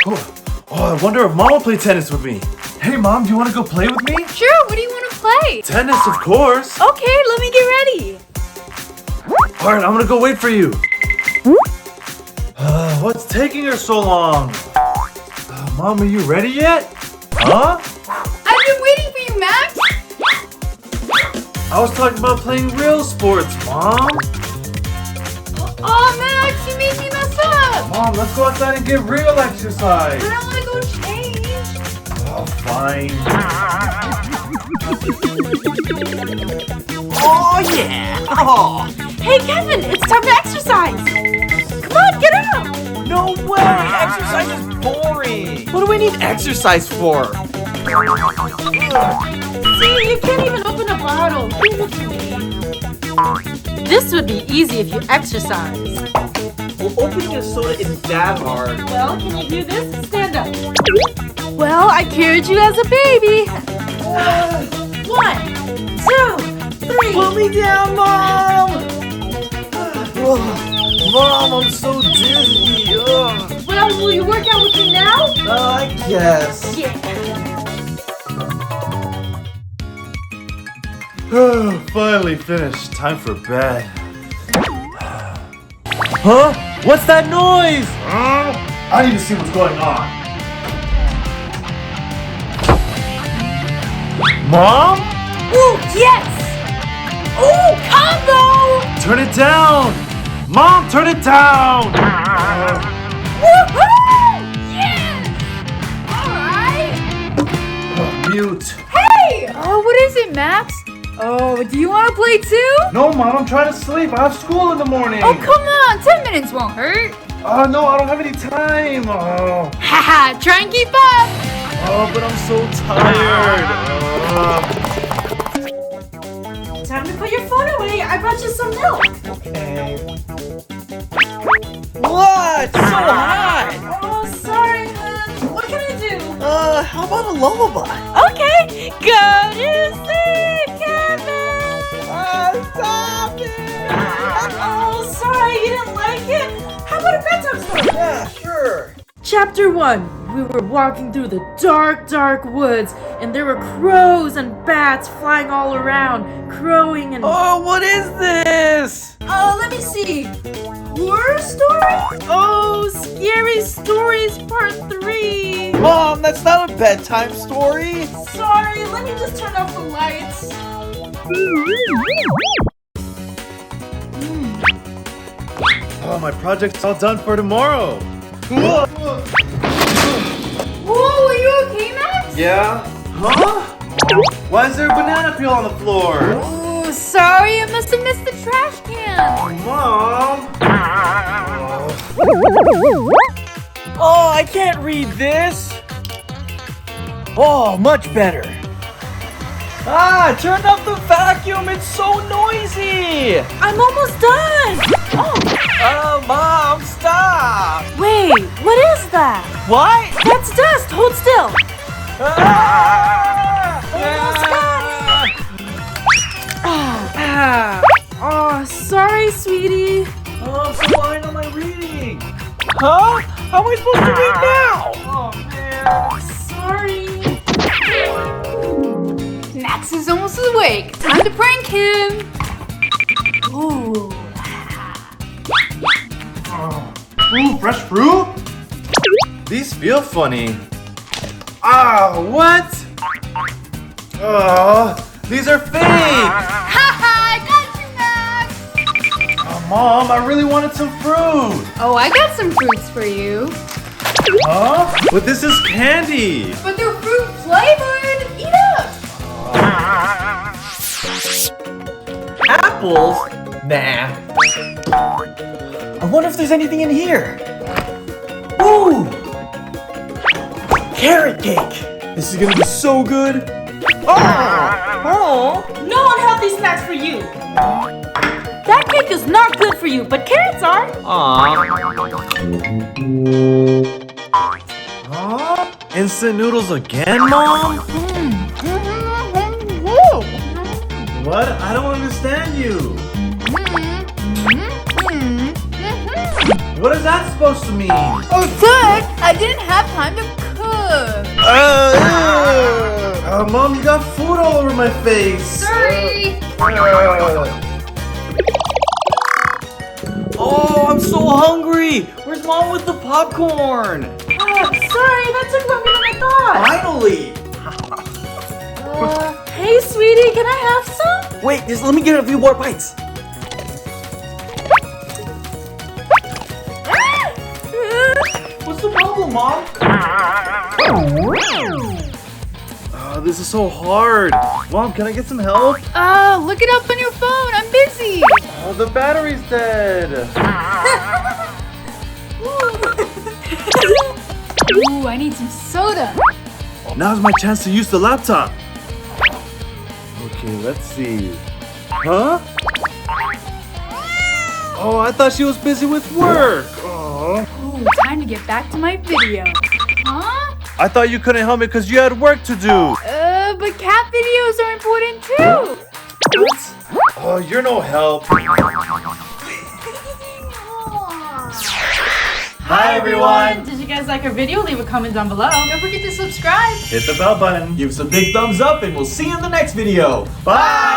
I wonder if Mom will play tennis with me. Hey, Mom, do you want to go play with me? Sure, what do you want to play? Tennis, of course. Okay, let me get ready. All right, I'm going to go wait for you. What's taking her so long? Mom, are you ready yet? Huh? I've been waiting for you, Max. I was talking about playing real sports, Mom. Oh, Max, you made me mess up. Mom, let's go outside and get real exercise. I don't want to go change. Oh, fine. Oh, yeah! Oh, Hey, Kevin, it's time to exercise. Come on, get up. no way! Exercise is boring! What do we need exercise for? See, you can't even open a bottle. Leave it to me. This would be easy if you exercise. Well, opening a soda isn't that hard. Well, can you do this? Stand up. Well, I carried you as a baby. 1, 2, 3. Put me down, Mom! Mom, I'm so dizzy. Ugh. Well, will you work out with me now? I guess. Yeah. Finally finished. Time for bed. Huh? What's that noise? I need to see what's going on. Mom? Ooh, yes! Ooh, combo! Turn it down! Mom, turn it down! Woohoo! Yes! Alright! Mute. Hey! Oh, what is it, Max? Oh, do you want to play too? No, Mom, I'm trying to sleep. I have school in the morning. Oh, come on! 10 minutes won't hurt. Oh, no, I don't have any time. Haha, try and keep up! But I'm so tired. Time to put your phone away. I brought you some milk. Okay. What? So hot! Oh, sorry, man. What can I do? How about a lullaby? Okay, go to sleep, Kevin. Stop it! Oh, sorry, you didn't like it. How about a bedtime story? Yeah, sure. Chapter 1. We were walking through the dark, dark woods, and there were crows and bats flying all around, crowing and... Oh, what is this? let me see. Horror story? Oh, Scary Stories Part 3. Mom, that's not a bedtime story. Sorry, let me just turn off the lights. Oh, my project's all done for tomorrow. Whoa, are you okay, Max? Yeah? Huh? Why is there a banana peel on the floor? Oh, sorry, I must have missed the trash can. Mom! Oh, I can't read this. Oh, much better. Turn off the vacuum. It's so noisy. I'm almost done. Oh, Mom, stop. Wait, what is that? What? That's dust. Hold still. Oh, sorry, sweetie. Oh, I'm so behind on my reading. Huh? How am I supposed to read now? Oh, man. Sorry. Max is almost awake. Time to prank him. Ooh. Ooh, fresh fruit? These feel funny. What? These are fake! Haha, I got you, Max. Mom, I really wanted some fruit. Oh, I got some fruits for you. Huh? But this is candy. But they're fruit flavored. Eat up. Apples? Nah. I wonder if there's anything in here. Ooh! Carrot cake! This is gonna be so good! Oh! No unhealthy snacks for you. That cake is not good for you, but carrots are. Huh? Instant noodles again, Mom? What? I don't understand you. What is that supposed to mean? Oh, Dad, I didn't have time to cook. Mom, you got food all over my face. Sorry. Oh, I'm so hungry. Where's Mom with the popcorn? Sorry, that took longer than I thought. Finally. Hey, sweetie, can I have some? Wait, just let me get a few more bites. What's the problem, Mom? This is so hard. Mom, can I get some help? Look it up on your phone. I'm busy. Oh, the battery's dead. Ooh, I need some soda. Now's my chance to use the laptop. Okay, let's see. Huh? Oh, I thought she was busy with work. Oh. Ooh, time to get back to my video. Huh? I thought you couldn't help me because you had work to do. But cat videos are important too. What? Oh, you're no help. Hi, everyone. Did you guys like our video? Leave a comment down below. Don't forget to subscribe. Hit the bell button. Give us a big thumbs up and we'll see you in the next video. Bye.